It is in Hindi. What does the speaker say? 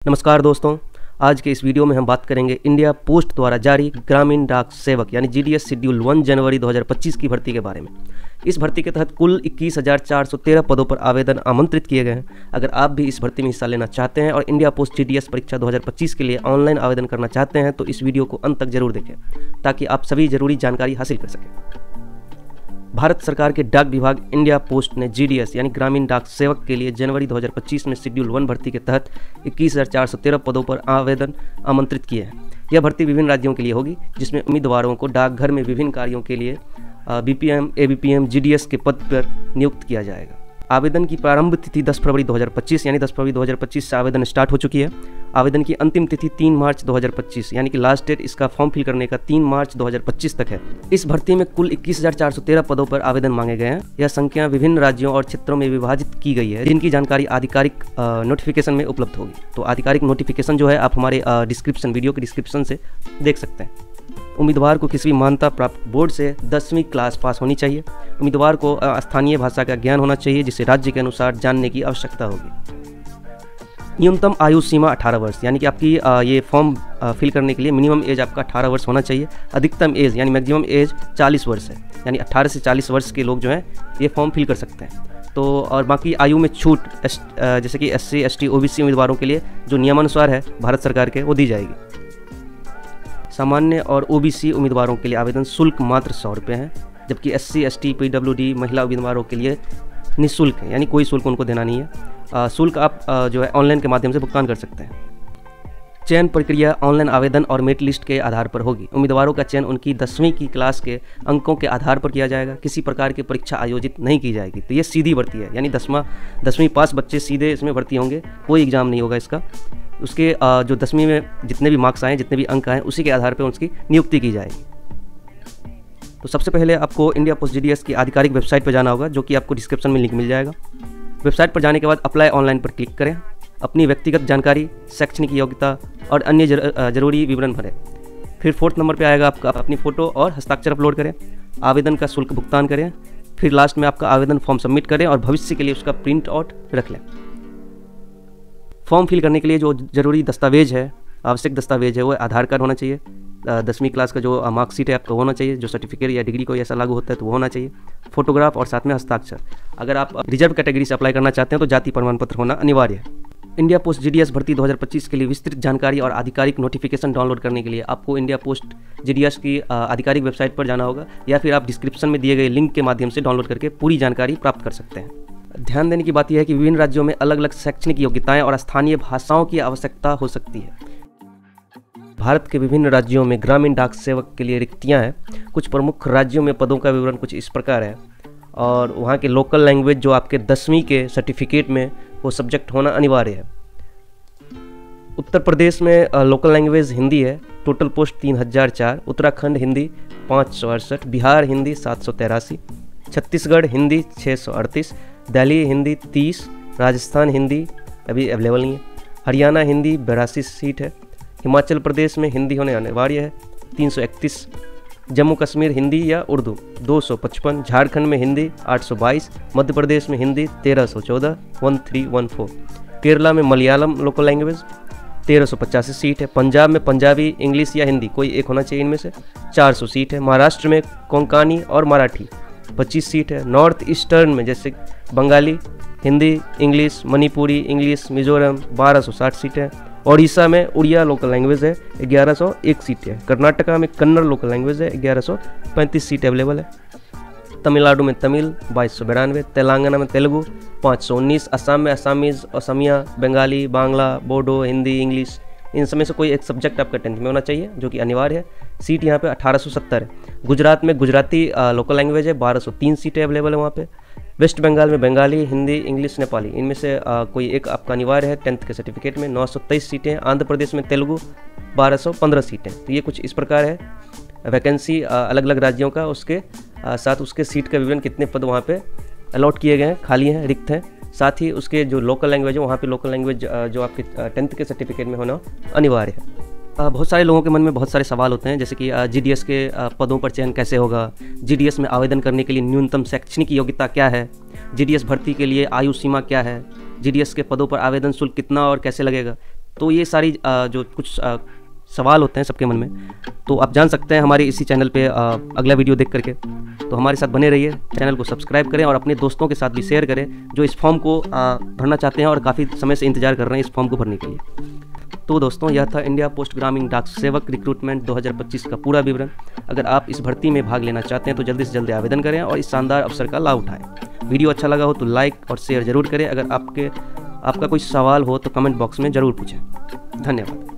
नमस्कार दोस्तों, आज के इस वीडियो में हम बात करेंगे इंडिया पोस्ट द्वारा जारी ग्रामीण डाक सेवक यानी जीडीएस शेड्यूल 1 जनवरी 2025 की भर्ती के बारे में। इस भर्ती के तहत कुल 21,413 पदों पर आवेदन आमंत्रित किए गए हैं। अगर आप भी इस भर्ती में हिस्सा लेना चाहते हैं और इंडिया पोस्ट जीडीएस परीक्षा 2025 के लिए ऑनलाइन आवेदन करना चाहते हैं तो इस वीडियो को अंत तक जरूर देखें ताकि आप सभी जरूरी जानकारी हासिल कर सकें। भारत सरकार के डाक विभाग इंडिया पोस्ट ने जीडीएस यानी ग्रामीण डाक सेवक के लिए जनवरी 2025 में शेड्यूल 1 भर्ती के तहत 21,413 पदों पर आवेदन आमंत्रित किए हैं। यह भर्ती विभिन्न राज्यों के लिए होगी, जिसमें उम्मीदवारों को डाकघर में विभिन्न कार्यों के लिए बीपीएम, एबीपीएम, जीडीएस के पद पर नियुक्त किया जाएगा। आवेदन की प्रारंभ तिथि 10 फरवरी 2025 यानी 10 फरवरी 2025 से आवेदन स्टार्ट हो चुकी है। आवेदन की अंतिम तिथि 3 मार्च 2025 यानी कि लास्ट डेट इसका फॉर्म फिल करने का 3 मार्च 2025 तक है। इस भर्ती में कुल 21,413 पदों पर आवेदन मांगे गए हैं। यह संख्या विभिन्न राज्यों और क्षेत्रों में विभाजित की गई है, जिनकी जानकारी आधिकारिक नोटिफिकेशन में उपलब्ध होगी। तो आधिकारिक नोटिफिकेशन जो है आप हमारे वीडियो के डिस्क्रिप्शन से देख सकते हैं। उम्मीदवार को किसी भी मान्यता प्राप्त बोर्ड से 10वीं क्लास पास होनी चाहिए। उम्मीदवार को स्थानीय भाषा का ज्ञान होना चाहिए, जिसे राज्य के अनुसार जानने की आवश्यकता होगी। न्यूनतम आयु सीमा 18 वर्ष यानी कि आपकी ये फॉर्म फिल करने के लिए मिनिमम एज आपका 18 वर्ष होना चाहिए। अधिकतम एज यानी मैक्सिमम एज 40 वर्ष है, यानी 18 से 40 वर्ष के लोग जो हैं ये फॉर्म फिल कर सकते हैं। तो और बाकी आयु में छूट जैसे कि SC, ST, OBC उम्मीदवारों के लिए जो नियमानुसार है भारत सरकार के, वो दी जाएगी। सामान्य और OBC उम्मीदवारों के लिए आवेदन शुल्क मात्र 100 रुपये है, जबकि SC, ST, PWD महिला उम्मीदवारों के लिए निःशुल्क है, यानी कोई शुल्क उनको देना नहीं है। शुल्क आप जो है ऑनलाइन के माध्यम से भुगतान कर सकते हैं। चयन प्रक्रिया ऑनलाइन आवेदन और मेरिट लिस्ट के आधार पर होगी। उम्मीदवारों का चयन उनकी 10वीं की क्लास के अंकों के आधार पर किया जाएगा। किसी प्रकार की परीक्षा आयोजित नहीं की जाएगी। तो ये सीधी भर्ती है, यानी 10वीं पास बच्चे सीधे इसमें भर्ती होंगे, कोई एग्जाम नहीं होगा इसका। उसके जो 10वीं में जितने भी मार्क्स आए, जितने भी अंक आए, उसी के आधार पर उसकी नियुक्ति की जाएगी। तो सबसे पहले आपको इंडिया पोस्ट जीडीएस की आधिकारिक वेबसाइट पर जाना होगा, जो कि आपको डिस्क्रिप्शन में लिंक मिल जाएगा। वेबसाइट पर जाने के बाद अप्लाई ऑनलाइन पर क्लिक करें। अपनी व्यक्तिगत जानकारी, शैक्षणिक योग्यता और अन्य जरूरी विवरण भरें। फिर 4th नंबर पे आएगा आपका अपनी फ़ोटो और हस्ताक्षर अपलोड करें। आवेदन का शुल्क भुगतान करें। फिर लास्ट में आपका आवेदन फॉर्म सबमिट करें और भविष्य के लिए उसका प्रिंट आउट रख लें। फॉर्म फिल करने के लिए जो जरूरी दस्तावेज है, आवश्यक दस्तावेज है, वो आधार कार्ड होना चाहिए। 10वीं क्लास का जो मार्कशीट है आपका होना चाहिए। जो सर्टिफिकेट या डिग्री को ऐसा लागू होता है तो वो होना चाहिए। फोटोग्राफ और साथ में हस्ताक्षर। अगर आप रिजर्व कैटेगरी से अप्लाई करना चाहते हैं तो जाति प्रमाण पत्र होना अनिवार्य है। इंडिया पोस्ट जीडीएस भर्ती 2025 के लिए विस्तृत जानकारी और आधिकारिक नोटिफिकेशन डाउनलोड करने के लिए आपको इंडिया पोस्ट जीडीएस की आधिकारिक वेबसाइट पर जाना होगा, या फिर आप डिस्क्रिप्शन में दिए गए लिंक के माध्यम से डाउनलोड करके पूरी जानकारी प्राप्त कर सकते हैं। ध्यान देने की बात यह है कि विभिन्न राज्यों में अलग अलग शैक्षणिक योग्यताएं और स्थानीय भाषाओं की आवश्यकता हो सकती है। भारत के विभिन्न राज्यों में ग्रामीण डाक सेवक के लिए रिक्तियां हैं। कुछ प्रमुख राज्यों में पदों का विवरण कुछ इस प्रकार है, और वहाँ के लोकल लैंग्वेज जो आपके 10वीं के सर्टिफिकेट में वो सब्जेक्ट होना अनिवार्य है। उत्तर प्रदेश में लोकल लैंग्वेज हिंदी है। Total post 3004। उत्तराखंड हिंदी 568। बिहार हिंदी 783। छत्तीसगढ़ हिंदी 638। दिल्ली हिंदी 30। राजस्थान हिंदी अभी अवेलेबल नहीं है। हरियाणा हिंदी 82 सीट है। हिमाचल प्रदेश में हिंदी होने अनिवार्य है 331। जम्मू कश्मीर हिंदी या उर्दू 255। झारखंड में हिंदी 822। मध्य प्रदेश में हिंदी 1314 1314। केरला में मलयालम लोकल लैंग्वेज 1385 सीट है। पंजाब में पंजाबी, इंग्लिश या हिंदी कोई एक होना चाहिए इनमें से 400 सीट है। महाराष्ट्र में कोंकणी और मराठी 25 सीट है। नॉर्थ ईस्टर्न में जैसे बंगाली, हिंदी, इंग्लिश, मणिपुरी इंग्लिश, मिजोरम 1260 सीटें हैं। ओडिशा में उड़िया लोकल लैंग्वेज है 1101 सीटें हैं। कर्नाटका में कन्नड़ लोकल लैंग्वेज है 1135 सीट अवेलेबल है। तमिलनाडु में तमिल 2292। तेलंगाना में तेलुगु 519। असम में असामीज, असमिया, बंगाली, बांग्ला, बोडो, हिंदी, इंग्लिश, इन समय से कोई एक सब्जेक्ट आपका 10th में होना चाहिए, जो कि अनिवार्य है। सीट यहाँ पे 1870 है। गुजरात में गुजराती लोकल लैंग्वेज है 1203 सीटें अवेलेबल है वहाँ पे। वेस्ट बंगाल में बंगाली, हिंदी, इंग्लिश, नेपाली, इनमें से कोई एक आपका अनिवार्य है 10th के सर्टिफिकेट में। 923 सीटें। आंध्र प्रदेश में तेलुगु 1215 सीटें। तो ये कुछ इस प्रकार है वैकेंसी अलग अलग राज्यों का, उसके साथ उसके सीट का विवरण, कितने पद वहाँ पे अलॉट किए गए हैं, खाली हैं, रिक्त हैं। साथ ही उसके जो लोकल लैंग्वेज है वहाँ पे लोकल लैंग्वेज जो आपके 10th के सर्टिफिकेट में होना अनिवार्य है। बहुत सारे लोगों के मन में बहुत सारे सवाल होते हैं, जैसे कि जीडीएस के पदों पर चयन कैसे होगा, जीडीएस में आवेदन करने के लिए न्यूनतम शैक्षणिक योग्यता क्या है, जीडीएस भर्ती के लिए आयु सीमा क्या है, जीडीएस के पदों पर आवेदन शुल्क कितना और कैसे लगेगा। तो ये सारी जो कुछ सवाल होते हैं सबके मन में, तो आप जान सकते हैं हमारे इसी चैनल पे अगला वीडियो देख करके। तो हमारे साथ बने रहिए, चैनल को सब्सक्राइब करें और अपने दोस्तों के साथ भी शेयर करें जो इस फॉर्म को भरना चाहते हैं और काफ़ी समय से इंतजार कर रहे हैं इस फॉर्म को भरने के लिए। तो दोस्तों, यह था इंडिया पोस्ट ग्रामीण डाक सेवक रिक्रूटमेंट 2025 का पूरा विवरण। अगर आप इस भर्ती में भाग लेना चाहते हैं तो जल्दी से जल्दी आवेदन करें और इस शानदार अवसर का लाभ उठाएं। वीडियो अच्छा लगा हो तो लाइक और शेयर जरूर करें। अगर आपका कोई सवाल हो तो कमेंट बॉक्स में ज़रूर पूछें। धन्यवाद।